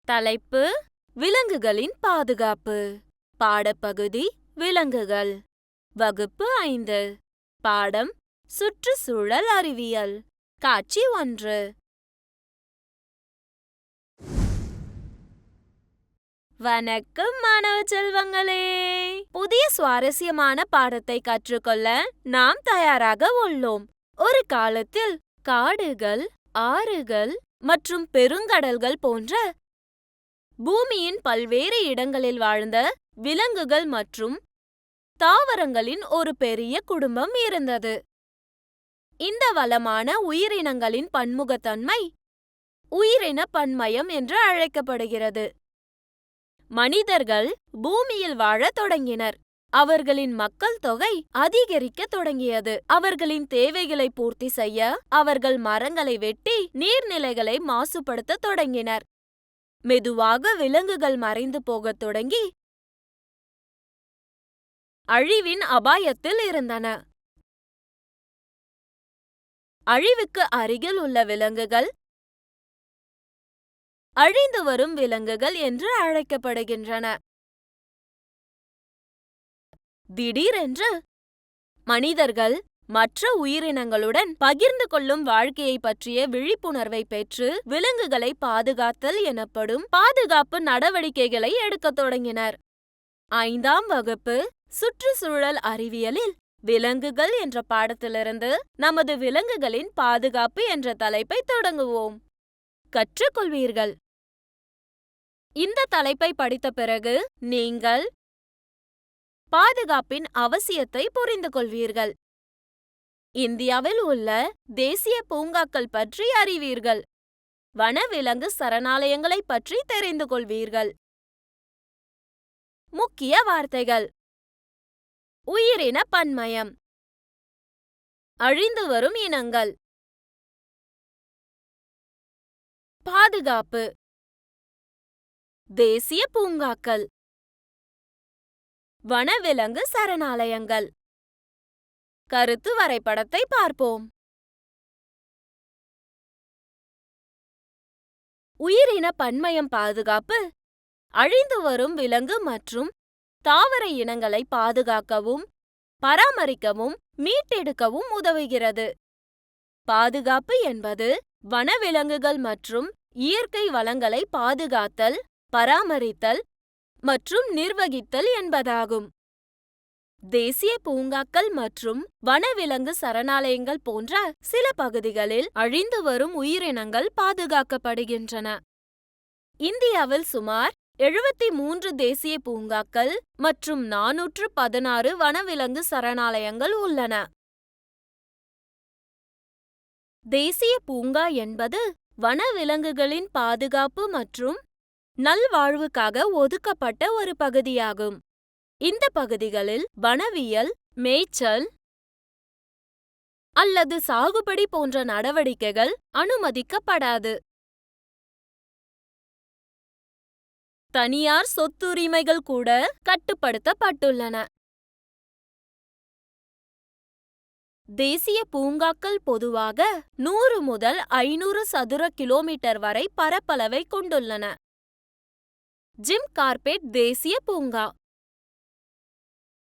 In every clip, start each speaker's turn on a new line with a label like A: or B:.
A: தலைப்பு: விலங்குகளின் பாதுகாப்பு. பாடப்பகுதி: விலங்குகள். வகுப்பு 5. பாடம்: சுற்றுச்சூழல் அறிவியல். காட்சி 1. வணக்கம் மாணவ செல்வங்களே! புதிய சுவாரஸ்யமான பாடத்தை கற்றுக்கொள்ள நாம் தயாராக உள்ளோம். ஒரு காலத்தில் காடுகள், ஆறுகள் மற்றும் பெருங்கடல்கள் போன்ற பூமியின் பல்வேறு இடங்களில் வாழ்ந்த விலங்குகள் மற்றும் தாவரங்களின் ஒரு பெரிய குடும்பம் இருந்தது. இந்த வளமான உயிரினங்களின் பன்முகத்தன்மை உயிரின பன்மயம் என்று அழைக்கப்படுகிறது. மனிதர்கள் பூமியில் வாழத் தொடங்கினர். அவர்களின் மக்கள் தொகை அதிகரிக்கத் தொடங்கியது. அவர்களின் தேவைகளை பூர்த்தி செய்ய அவர்கள் மரங்களை வெட்டி நீர்நிலைகளை மாசுபடுத்தத் தொடங்கினர். மெதுவாக விலங்குகள் மறைந்து போகத் தொடங்கி அழிவின் அபாயத்தில் இருந்தன. அழிவுக்கு அருகில் உள்ள விலங்குகள் அழிந்து வரும் விலங்குகள் என்று அழைக்கப்படுகின்றன. திடீரென்று மனிதர்கள் மற்ற உயிரினங்களுடன் பகிர்ந்து கொள்ளும் வாழ்க்கையை பற்றிய விழிப்புணர்வை பெற்று விலங்குகளை பாதுகாத்தல் எனப்படும் பாதுகாப்பு நடவடிக்கைகளை எடுக்கத் தொடங்கினர். 5ஆம் வகுப்பு சுற்றுச்சூழல் அறிவியலில் விலங்குகள் என்ற பாடத்திலிருந்து நமது விலங்குகளின் பாதுகாப்பு என்ற தலைப்பை தொடங்குவோம். கற்றுக்கொள்வீர்கள். இந்த தலைப்பை படித்த பிறகு நீங்கள் பாதுகாப்பின் அவசியத்தை புரிந்து கொள்வீர்கள். இந்தியாவில் உள்ள தேசிய பூங்காக்கள் பற்றி அறிவீர்கள். வனவிலங்கு சரணாலயங்களை பற்றி தெரிந்து கொள்வீர்கள். முக்கிய வார்த்தைகள்: உயிரின பன்மயம், அழிந்து வரும் இனங்கள், பாதுகாப்பு, தேசிய பூங்காக்கள், வனவிலங்கு சரணாலயங்கள். கருத்து வரைபடத்தை பார்ப்போம். உயிரின பன்மயம் பாதுகாப்பு அழிந்து வரும் விலங்கு மற்றும் தாவர இனங்களை பாதுகாக்கவும் பராமரிக்கவும் மீட்டெடுக்கவும் உதவுகிறது. பாதுகாப்பு என்பது வனவிலங்குகள் மற்றும் இயற்கை வளங்களை பாதுகாத்தல், பராமரித்தல் மற்றும் நிர்வகித்தல் என்பதாகும். தேசிய பூங்காக்கள் மற்றும் வனவிலங்கு சரணாலயங்கள் போன்ற சில பகுதிகளில் அழிந்து வரும் உயிரினங்கள் பாதுகாக்கப்படுகின்றன. இந்தியாவில் சுமார் 73 தேசிய பூங்காக்கள் மற்றும் 416 வனவிலங்கு சரணாலயங்கள் உள்ளன. தேசிய பூங்கா என்பது வனவிலங்குகளின் பாதுகாப்பு மற்றும் நல்வாழ்வுக்காக ஒதுக்கப்பட்ட ஒரு பகுதியாகும். இந்த பகுதிகளில் வனவியல், மேய்ச்சல் அல்லது சாகுபடி போன்ற நடவடிக்கைகள் அனுமதிக்கப்படாது. தனியார் சொத்துரிமைகள் கூட கட்டுப்படுத்தப்பட்டுள்ளன. தேசிய பூங்காக்கள் பொதுவாக 100 முதல் 500 சதுர கிலோமீட்டர் வரை பரப்பளவை கொண்டுள்ளன. ஜிம் கார்பெட் தேசிய பூங்கா.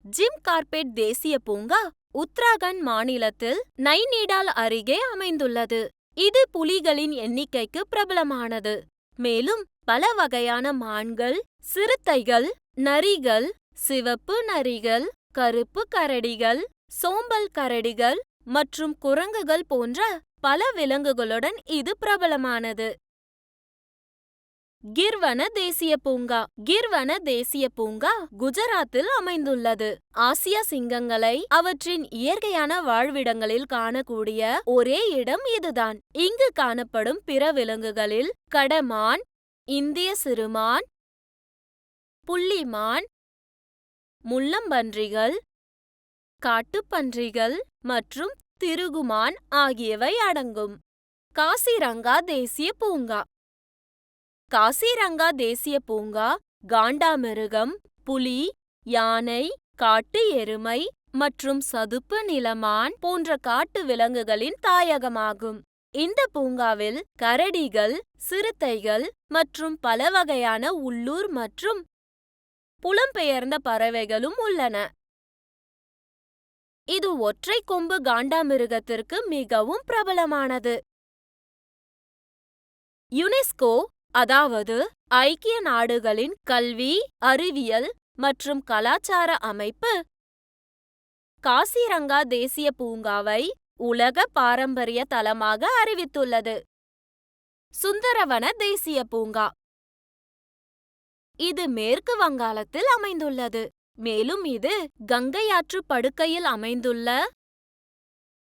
A: ஜிம் கார்பெட் தேசிய பூங்கா உத்தராகண்ட் மாநிலத்தில் நைனிடால் அருகே அமைந்துள்ளது. இது புலிகளின் எண்ணிக்கைக்கு பிரபலமானது. மேலும் பல வகையான மான்கள், சிறுத்தைகள், நரிகள், சிவப்பு நரிகள், கருப்பு கரடிகள், சோம்பல் கரடிகள் மற்றும் குரங்குகள் போன்ற பல விலங்குகளுடன் இது பிரபலமானது. கிர் வன தேசிய பூங்கா. கிர் வன தேசிய பூங்கா குஜராத்தில் அமைந்துள்ளது. ஆசிய சிங்கங்களை அவற்றின் இயற்கையான வாழ்விடங்களில் காணக்கூடிய ஒரே இடம் இதுதான். இங்கு காணப்படும் பிற விலங்குகளில் கடமான், இந்திய சிறுமான், புள்ளிமான், முள்ளம்பன்றிகள், காட்டுப்பன்றிகள் மற்றும் திருகுமான் ஆகியவை அடங்கும். காசிரங்கா தேசிய பூங்கா. காசிரங்கா தேசிய பூங்கா காண்டாமிருகம், புலி, யானை, காட்டு எருமை மற்றும் சதுப்பு நிலமான் போன்ற காட்டு விலங்குகளின் தாயகமாகும். இந்த பூங்காவில் கரடிகள், சிறுத்தைகள் மற்றும் பல வகையான உள்ளூர் மற்றும் புலம்பெயர்ந்த பறவைகளும் உள்ளன. இது ஒற்றை கொம்பு காண்டாமிருகத்திற்கு மிகவும் பிரபலமானது. யுனெஸ்கோ, அதாவது ஐக்கிய நாடுகளின் கல்வி, அறிவியல் மற்றும் கலாச்சார அமைப்பு, காசிரங்கா தேசிய பூங்காவை உலக பாரம்பரிய தலமாக அறிவித்துள்ளது. சுந்தரவன தேசிய பூங்கா இது மேற்கு வங்காளத்தில் அமைந்துள்ளது. மேலும் இது கங்கை ஆற்று படுகையில் அமைந்துள்ள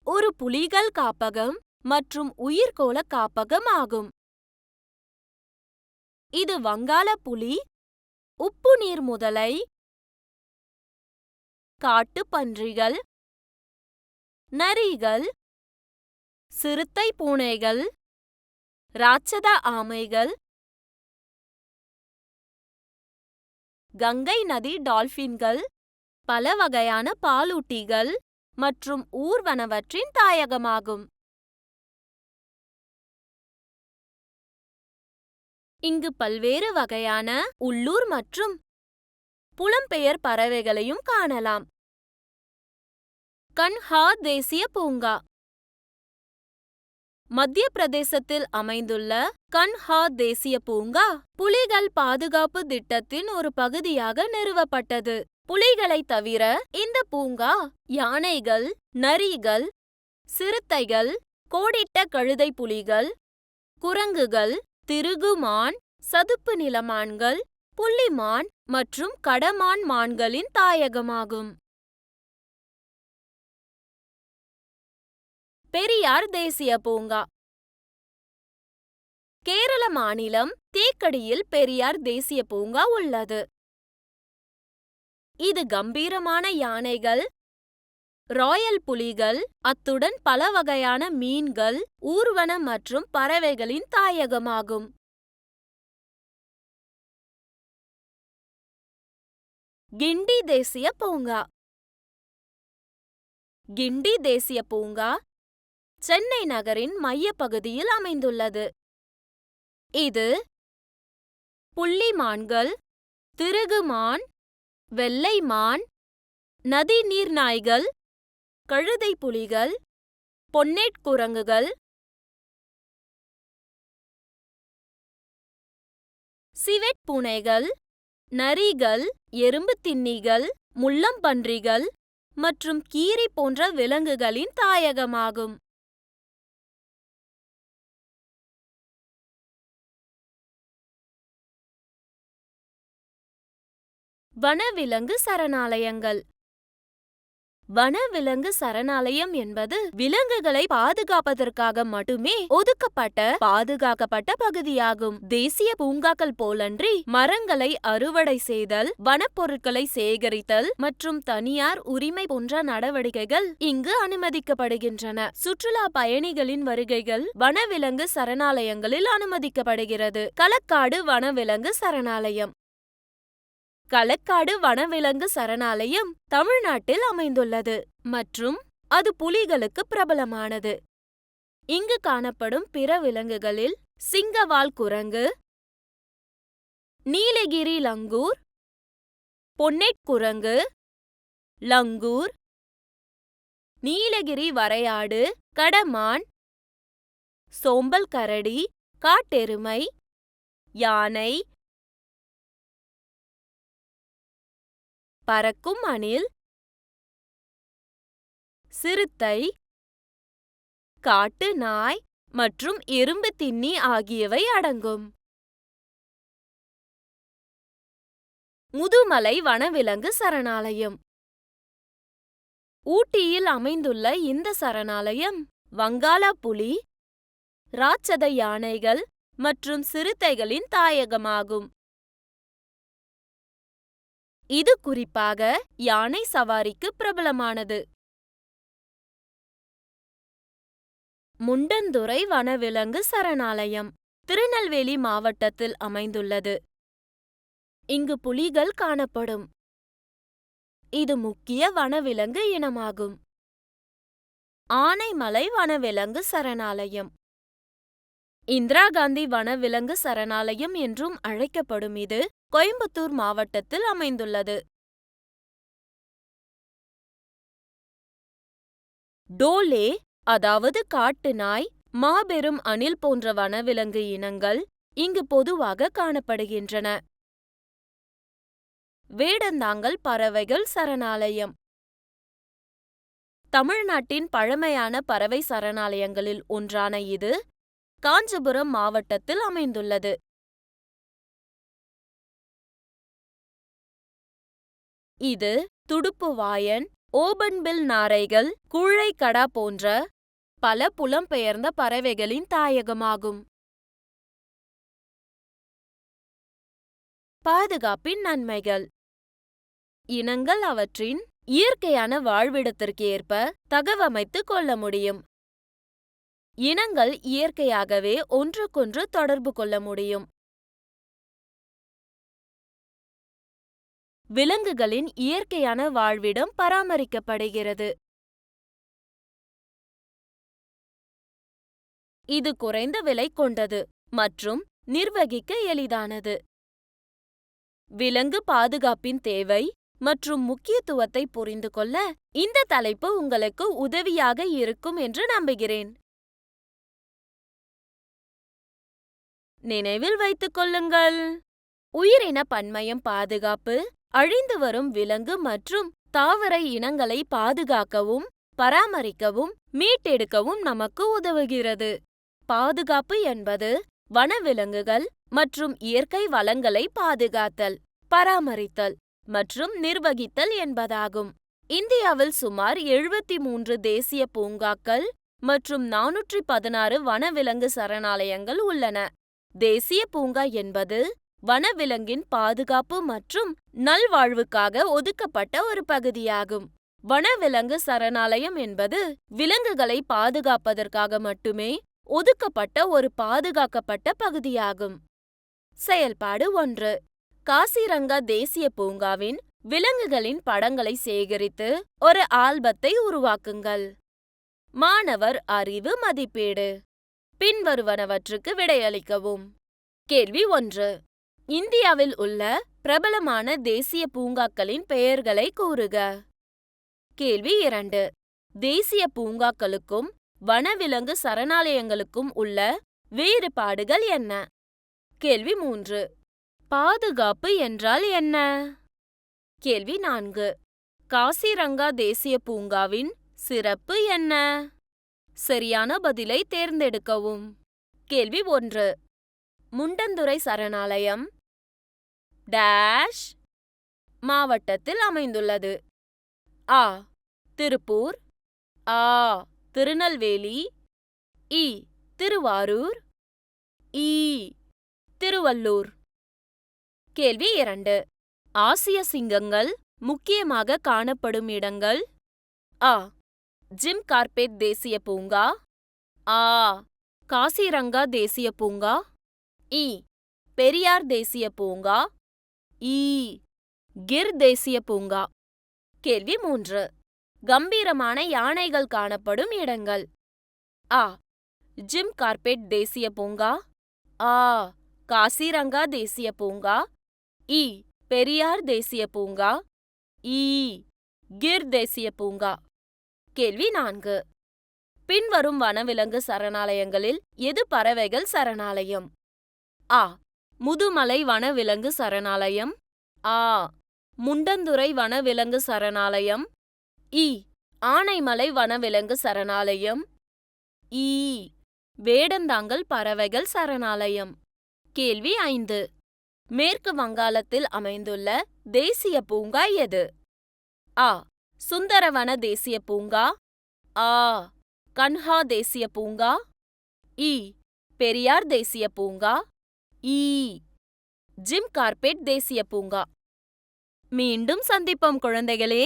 A: ஒரு புலிகள் காப்பகம் மற்றும் உயிர்க்கோள காப்பகம் ஆகும். இது வங்காள புலி, உப்பு நீர் முதலை, காட்டு பன்றிகள், நரிகள், சிறுத்தை பூனைகள், ராட்சத ஆமைகள், கங்கை நதி டால்பின்கள், பல வகையான பாலூட்டிகள் மற்றும் ஊர்வனவற்றின் தாயகமாகும். இங்கு பல்வேறு வகையான உள்ளூர் மற்றும் புலம்பெயர் பறவைகளையும் காணலாம். கன்ஹார் தேசிய பூங்கா மத்திய பிரதேசத்தில் அமைந்துள்ள கன்ஹார் தேசிய பூங்கா புலிகள் பாதுகாப்பு திட்டத்தின் ஒரு பகுதியாக நிறுவப்பட்டது. புலிகளை தவிர இந்த பூங்கா யானைகள், நரிகள், சிறுத்தைகள், கோடிட்ட கழுதை புலிகள், குரங்குகள், திருகுமான், சதுப்பு நிலமான்கள், புள்ளிமான் மற்றும் கடமான் மான்களின் தாயகமாகும். பெரியார் தேசிய பூங்கா கேரள மாநிலம் தேக்கடியில் பெரியார் தேசிய பூங்கா உள்ளது. இது கம்பீரமான யானைகள், ராயல் புலிகள், அத்துடன் பல வகையான மீன்கள், ஊர்வன மற்றும் பறவைகளின் தாயகமாகும். கிண்டி தேசிய பூங்கா கிண்டி தேசிய பூங்கா சென்னை நகரின் மையப்பகுதியில் அமைந்துள்ளது. இது புள்ளிமான்கள், திருகுமான், வெள்ளை மான், நதி நீர்நாய்கள், கழுதை புலிகள், பொன்னேட் குரங்குகள், சிவெட் பூனைகள், நரிகள், எறும்பு தின்னிகள், முள்ளம்பன்றிகள் மற்றும் கீரி போன்ற விலங்குகளின் தாயகமாகும். வனவிலங்கு சரணாலயங்கள் வனவிலங்கு சரணாலயம் என்பது விலங்குகளை பாதுகாப்பதற்காக மட்டுமே ஒதுக்கப்பட்ட பாதுகாக்கப்பட்ட பகுதியாகும். தேசிய பூங்காக்கள் போலன்றி மரங்களை அறுவடை செய்தல், வனப்பொருட்களை சேகரித்தல் மற்றும் தனியார் உரிமை போன்ற நடவடிக்கைகள் இங்கு அனுமதிக்கப்படுகின்றன. சுற்றுலா பயணிகளின் வருகைகள் வனவிலங்கு சரணாலயங்களில் அனுமதிக்கப்படுகிறது. களக்காடு வனவிலங்கு சரணாலயம் களக்காடு வனவிலங்கு சரணாலயம் தமிழ்நாட்டில் அமைந்துள்ளது மற்றும் அது புலிகளுக்கு பிரபலமானது. இங்கு காணப்படும் பிற விலங்குகளில் சிங்கவால் குரங்கு, நீலகிரி லங்கூர், பொன்னேட் குரங்கு, லங்கூர், நீலகிரி வரையாடு, கடமான், சோம்பல் கரடி, காட்டெருமை, யானை, பறக்கும் அணில், சிறுத்தை, காட்டு நாய் மற்றும் எறும்பு தின்னி ஆகியவை அடங்கும். முதுமலை வனவிலங்கு சரணாலயம் ஊட்டியில் அமைந்துள்ள இந்த சரணாலயம் வங்காள புலி, ராட்சத யானைகள் மற்றும் சிறுத்தைகளின் தாயகமாகும். இது குறிப்பாக யானை சவாரிக்கு பிரபலமானது. முண்டந்துறை வனவிலங்கு சரணாலயம் திருநெல்வேலி மாவட்டத்தில் அமைந்துள்ளது. இங்கு புலிகள் காணப்படும். இது முக்கிய வனவிலங்கு இனமாகும். ஆனைமலை வனவிலங்கு சரணாலயம் இந்திரா காந்தி வனவிலங்கு சரணாலயம் என்றும் அழைக்கப்படும் இது கோயம்புத்தூர் மாவட்டத்தில் அமைந்துள்ளது. டோலே அதாவது காட்டு நாய், மாபெரும் அணில் போன்ற வனவிலங்கு இனங்கள் இங்கு பொதுவாக காணப்படுகின்றன. வேடந்தாங்கல் பறவைகள் சரணாலயம் தமிழ்நாட்டின் பழமையான பறவை சரணாலயங்களில் ஒன்றான இது காஞ்சிபுரம் மாவட்டத்தில் அமைந்துள்ளது. இது துடுப்புவாயன், ஓபன்பில் நாரைகள், கூழைக்கடா போன்ற பல புலம்பெயர்ந்த பறவைகளின் தாயகமாகும். பாதுகாப்பின் நன்மைகள். இனங்கள் அவற்றின் இயற்கையான வாழ்விடத்திற்கு ஏற்ப தகவமைத்துக் கொள்ள முடியும். இனங்கள் இயற்கையாகவே ஒன்றுக்கொன்று தொடர்பு கொள்ள முடியும். விலங்குகளின் இயற்கையான வாழ்விடம் பராமரிக்கப்படுகிறது. இது குறைந்த விலை கொண்டது மற்றும் நிர்வகிக்க எளிதானது. விலங்கு பாதுகாப்பின் தேவை மற்றும் முக்கியத்துவத்தை புரிந்து கொள்ள இந்த தலைப்பு உங்களுக்கு உதவியாக இருக்கும் என்று நம்புகிறேன். நினைவில் வைத்துக் கொள்ளுங்கள், உயிரின பன்மயம் பாதுகாப்பு அழிந்து வரும் விலங்கு மற்றும் தாவர இனங்களை பாதுகாக்கவும், பராமரிக்கவும், மீட்டெடுக்கவும் நமக்கு உதவுகிறது. பாதுகாப்பு என்பது வனவிலங்குகள் மற்றும் இயற்கை வளங்களை பாதுகாத்தல், பராமரித்தல் மற்றும் நிர்வகித்தல் என்பதாகும். இந்தியாவில் சுமார் 73 தேசிய பூங்காக்கள் மற்றும் 416 வனவிலங்கு சரணாலயங்கள் உள்ளன. தேசிய பூங்கா என்பது வனவிலங்கின் பாதுகாப்பு மற்றும் நல்வாழ்வுக்காக ஒதுக்கப்பட்ட ஒரு பகுதியாகும். வனவிலங்கு சரணாலயம் என்பது விலங்குகளை பாதுகாப்பதற்காக மட்டுமே ஒதுக்கப்பட்ட ஒரு பாதுகாக்கப்பட்ட பகுதியாகும். செயல்பாடு 1. காசிரங்கா தேசிய பூங்காவின் விலங்குகளின் படங்களை சேகரித்து ஒரு ஆல்பத்தை உருவாக்குங்கள். மாணவர் அறிவு மதிப்பீடு. பின்வருவனவற்றுக்கு விடையளிக்கவும். கேள்வி 1. இந்தியாவில் உள்ள பிரபலமான தேசிய பூங்காக்களின் பெயர்களை கூறுக. கேள்வி 2. தேசிய பூங்காக்களுக்கும் வனவிலங்கு சரணாலயங்களுக்கும் உள்ள வேறுபாடுகள் என்ன? கேள்வி 3. பாதுகாப்பு என்றால் என்ன? கேள்வி 4. காசிரங்கா தேசிய பூங்காவின் சிறப்பு என்ன? சரியான பதிலை தேர்ந்தெடுக்கவும். கேள்வி 1. முண்டந்துறை சரணாலயம் டேஷ் மாவட்டத்தில் அமைந்துள்ளது. ஆ. திருப்பூர், ஆ. திருநெல்வேலி, இ. திருவாரூர், ஈ. திருவள்ளூர். கேள்வி 2. ஆசிய சிங்கங்கள் முக்கியமாக காணப்படும் இடங்கள். ஆ. ஜிம் கார்பெட் தேசிய பூங்கா, ஆ. காசிரங்கா தேசிய பூங்கா, இ. பெரியார் தேசிய பூங்கா, ஈ. கிர் தேசிய பூங்கா. கேள்வி 3. கம்பீரமான யானைகள் காணப்படும் இடங்கள். ஆ. ஜிம் கார்பெட் தேசிய பூங்கா, ஆ. காசிரங்கா தேசிய பூங்கா, இ. பெரியார் தேசிய பூங்கா, ஈ. கிர் தேசிய பூங்கா. கேள்வி 4. பின்வரும் வனவிலங்கு சரணாலயங்களில் எது பறவைகள் சரணாலயம்? ஆ. முதுமலை வனவிலங்கு சரணாலயம், ஆ. முண்டந்துறை வனவிலங்கு சரணாலயம், இ. ஆனைமலை வனவிலங்கு சரணாலயம், ஈ. வேடந்தாங்கல் பறவைகள் சரணாலயம். கேள்வி 5. மேற்கு வங்காளத்தில் அமைந்துள்ள தேசிய பூங்கா எது? ஆ. சுந்தரவன தேசிய பூங்கா, ஆ. கன்ஹா தேசிய பூங்கா, இ. பெரியார் தேசிய பூங்கா, ஈ. ஜிம் கார்பெட் தேசிய பூங்கா. மீண்டும் சந்திப்போம் குழந்தைகளே.